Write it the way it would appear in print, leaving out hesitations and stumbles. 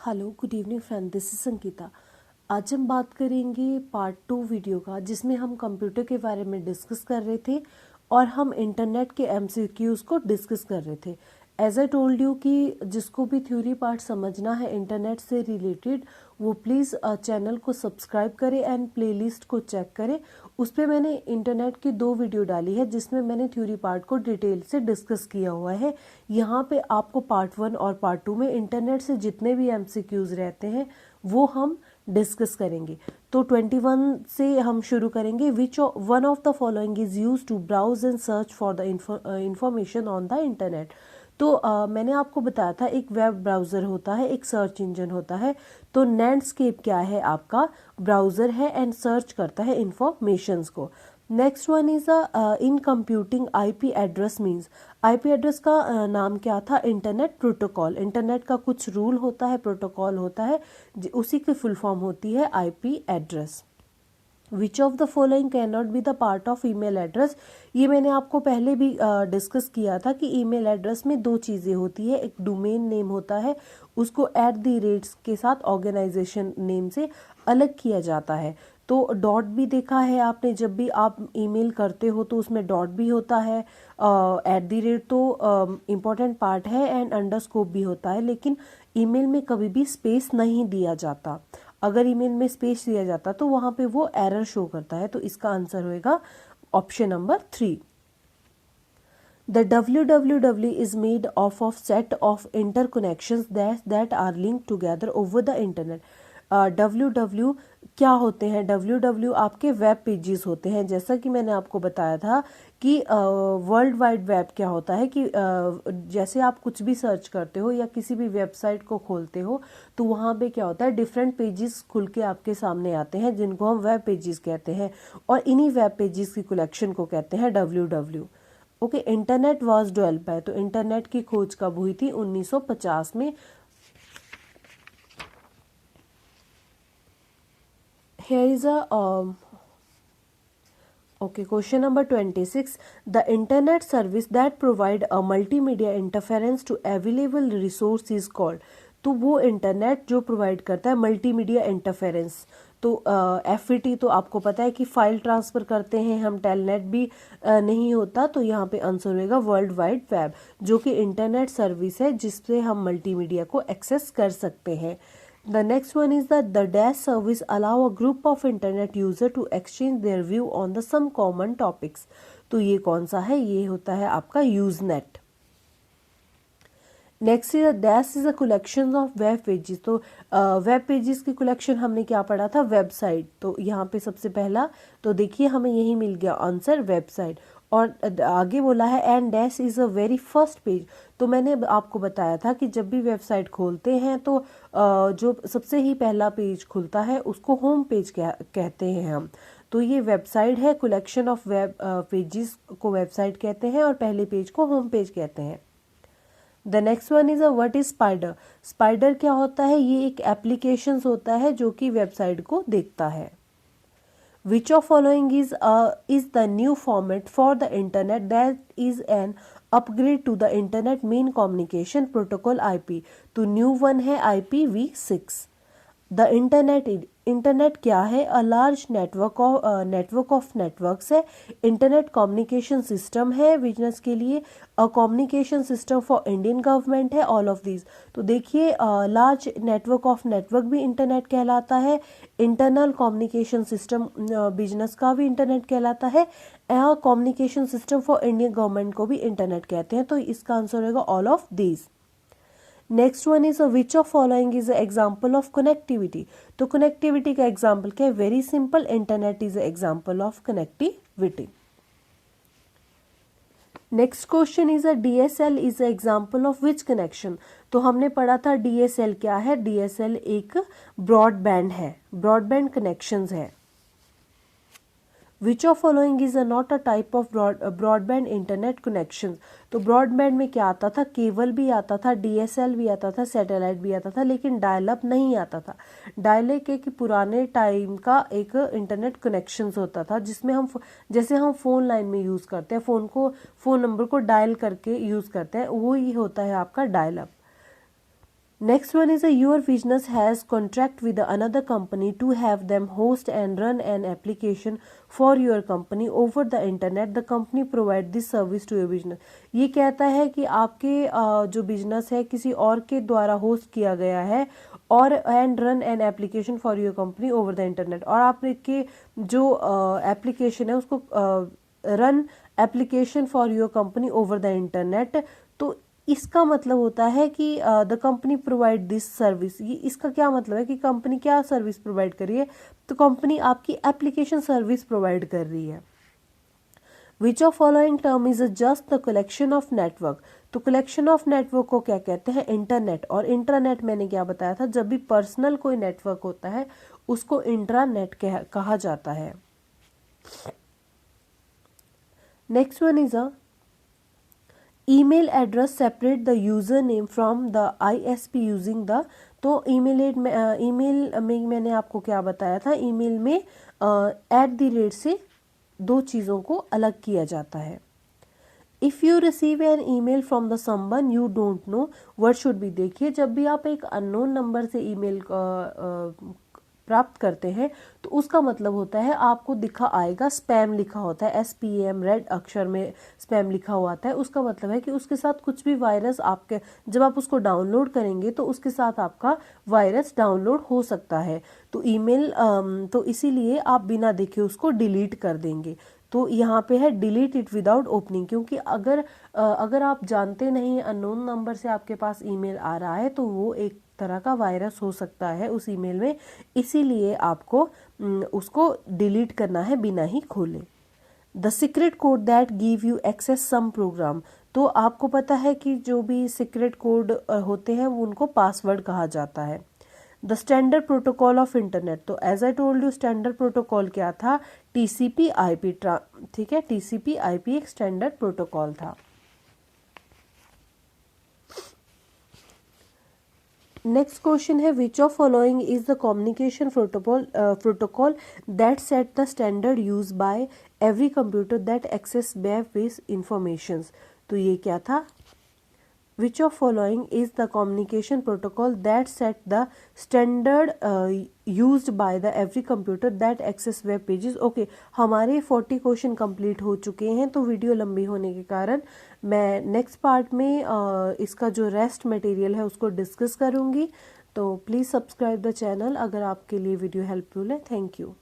Hello good evening friend, this is Sangeeta. आज हम बात करेंगे पार्ट 2 वीडियो का, जिसमें हम कंप्यूटर के बारे में डिस्कस कर रहे थे और हम इंटरनेट के एमसीक्यूज को डिस्कस कर रहे थे। एज आई टोल्ड यू कि जिसको भी थ्योरी पार्ट समझना है इंटरनेट से रिलेटेड, वो प्लीज़ चैनल को सब्सक्राइब करें एंड प्लेलिस्ट को चेक करें। उस पर मैंने इंटरनेट की 2 वीडियो डाली है जिसमें मैंने थ्योरी पार्ट को डिटेल से डिस्कस किया हुआ है। यहाँ पे आपको पार्ट 1 और पार्ट 2 में इंटरनेट से जितने भी एमसीक्यूज रहते हैं वो हम डिस्कस करेंगे। तो 21 से हम शुरू करेंगे। Which one of the following is use to browse and search for the information on the internet. तो मैंने आपको बताया था एक वेब ब्राउज़र होता है, एक सर्च इंजन होता है। तो नेटस्केप क्या है? आपका ब्राउज़र है एंड सर्च करता है इंफॉर्मेशंस को। Next one is in computing IP address means. IP address का नाम क्या था? Internet protocol. इंटरनेट का कुछ रूल होता है, प्रोटोकॉल होता है, उसी की फुल फॉर्म होती है IP address. Which of the following can not be the part of email address. ये मैंने आपको पहले भी डिस्कस किया था कि ईमेल एड्रेस में 2 चीज़ें होती है। एक डोमेन नेम होता है, उसको @ के साथ ऑर्गेनाइजेशन नेम से अलग किया जाता है। तो डॉट भी देखा है आपने, जब भी आप ईमेल करते हो तो उसमें डॉट भी होता है। @ तो इम्पॉर्टेंट पार्ट है एंड अंडरस्कोप भी होता है, लेकिन ईमेल में कभी भी स्पेस नहीं दिया जाता। अगर ईमेल में स्पेस दिया जाता तो वहाँ पे वो एरर शो करता है। तो इसका आंसर होएगा option number 3। The www is made of set of interconnections that are linked together over the internet. www क्या होते हैं? www आपके वेब पेजेस होते हैं। जैसा कि मैंने आपको बताया था कि वर्ल्ड वाइड वेब क्या होता है कि जैसे आप कुछ भी सर्च करते हो या किसी भी वेबसाइट को खोलते हो तो वहाँ पे क्या होता है, डिफरेंट पेजेस खुल के आपके सामने आते हैं जिनको हम वेब पेजेस कहते हैं, और इन्हीं वेब पेजेस की कलेक्शन को कहते हैं www। Okay, internet was developed है, तो इंटरनेट की खोज कब हुई थी? 1950 में। Here is a okay, question number 26. The internet service that provide a multimedia interference to available resource is called. तो वो इंटरनेट जो प्रोवाइड करता है मल्टीमीडिया इंटरफेरेंस। तो FET तो आपको पता है कि फाइल ट्रांसफ़र करते हैं हम, टेलनेट भी नहीं होता। तो यहाँ पे आंसर होगा वर्ल्ड वाइड वेब, जो कि इंटरनेट सर्विस है जिससे हम मल्टीमीडिया को एक्सेस कर सकते हैं। The next one is that the dash service allow a group of internet user to exchange their view on the some common topics. तो ये कौन सा है? ये होता है आपका Usenet. Next is dash is a collection of web pages. तो वेब पेजेस की कलेक्शन हमने क्या पढ़ा था? वेबसाइट। तो यहाँ पे सबसे पहला तो देखिए हमें यही मिल गया आंसर, वेबसाइट। और आगे बोला है and dash is a very first page. तो मैंने आपको बताया था कि जब भी वेबसाइट खोलते हैं तो जो सबसे ही पहला पेज खुलता है उसको होम पेज कहते हैं हम। तो ये वेबसाइट है, कलेक्शन ऑफ वेब पेजेस को वेबसाइट कहते हैं और पहले पेज को होम पेज कहते हैं। The next one is what is spider. Spider क्या होता है? ये एक एप्लीकेशन होता है जो कि वेबसाइट को देखता है। Which of following is the new format for the internet that is an upgrade to the internet main communication protocol IP? तो न्यू वन है IPv6। द इंटरनेट क्या है? A large network of networks है, internet communication system है business के लिए, a communication system for Indian government है, all of these. तो देखिए लार्ज नेटवर्क ऑफ नेटवर्क भी इंटरनेट कहलाता है, इंटरनल कम्युनिकेशन सिस्टम बिजनेस का भी इंटरनेट कहलाता है, communication system for Indian government को भी इंटरनेट कहते हैं। तो इसका आंसर होगा all of these. Next one is which of following is example of connectivity. तो कनेक्टिविटी का एग्जाम्पल क्या है? Very simple, internet is example of connectivity. Next question is DSL is example of which connection. तो हमने पढ़ा था DSL क्या है? DSL एक ब्रॉडबैंड है, ब्रॉडबैंड कनेक्शंस है। Which of following is not a type of broadband internet connection. तो ब्रॉडबैंड में क्या आता था? केबल भी आता था, DSL भी आता था, सैटेलाइट भी आता था, लेकिन डायल अप नहीं आता था। डायल एक पुराने टाइम का एक इंटरनेट कनेक्शन होता था जिसमें हम जैसे हम फ़ोन लाइन में यूज़ करते हैं, फ़ोन नंबर को डायल करके यूज़ करते हैं, वो ही होता है आपका dial up. Next one is your business has contract with another company to have them host and run an application for your company over the internet. The company provide this service to your business. ये कहता है कि आपके जो business है किसी और के द्वारा होस्ट किया गया है और and run an application for your company over the internet, और आपके जो एप्लीकेशन है उसको run application for your company over the internet. तो इसका मतलब होता है कि the company provide this service. ये इसका क्या मतलब है कि कंपनी क्या सर्विस प्रोवाइड कर रही है, तो कंपनी आपकी एप्लीकेशन सर्विस प्रोवाइड कर रही है। Which of following term is just the collection of network. तो कलेक्शन ऑफ नेटवर्क को क्या कहते हैं, इंटरनेट। और इंटरनेट मैंने क्या बताया था, जब भी पर्सनल कोई नेटवर्क होता है उसको इंट्रानेट कहा जाता है। Next one is a email address separate the user name from the ISP using the. तो ईमेल में मैंने आपको क्या बताया था, ईमेल में @ से दो चीज़ों को अलग किया जाता है। If you receive an email from the someone you don't know what should be. देखिए, जब भी आप एक अननोन नंबर से ईमेल प्राप्त करते हैं तो उसका मतलब होता है आपको दिखा आएगा स्पैम लिखा होता है, SPAM रेड अक्षर में स्पैम लिखा हुआ आता है। उसका मतलब है कि उसके साथ कुछ भी वायरस आपके, जब आप उसको डाउनलोड करेंगे तो उसके साथ आपका वायरस डाउनलोड हो सकता है। तो ईमेल तो इसीलिए आप बिना देखे उसको डिलीट कर देंगे। तो यहाँ पे है डिलीट इट विदाउट ओपनिंग, क्योंकि अगर आप जानते नहीं अननोन नंबर से आपके पास ईमेल आ रहा है तो वो एक तरह का वायरस हो सकता है उस ईमेल में, इसीलिए आपको उसको डिलीट करना है बिना ही खोले। The secret code that give you access some program. तो आपको पता है कि जो भी सीक्रेट कोड होते हैं वो उनको पासवर्ड कहा जाता है। The standard protocol of internet. तो as I told you standard protocol क्या था, TCP/IP। ठीक है, TCP/IP एक स्टैंडर्ड प्रोटोकॉल था। नेक्स्ट क्वेश्चन है which of following is the communication protocol that set the standard use by every computer that access web based informations. तो ये क्या था, which of following is the communication protocol that set the standard used by the every computer that access web pages. Okay, हमारे 40 question complete हो चुके हैं, तो video लंबी होने के कारण मैं नेक्स्ट पार्ट में इसका जो रेस्ट मटेरियल है उसको डिस्कस करूंगी। तो प्लीज़ सब्सक्राइब द चैनल अगर आपके लिए वीडियो हेल्पफुल है। Thank you.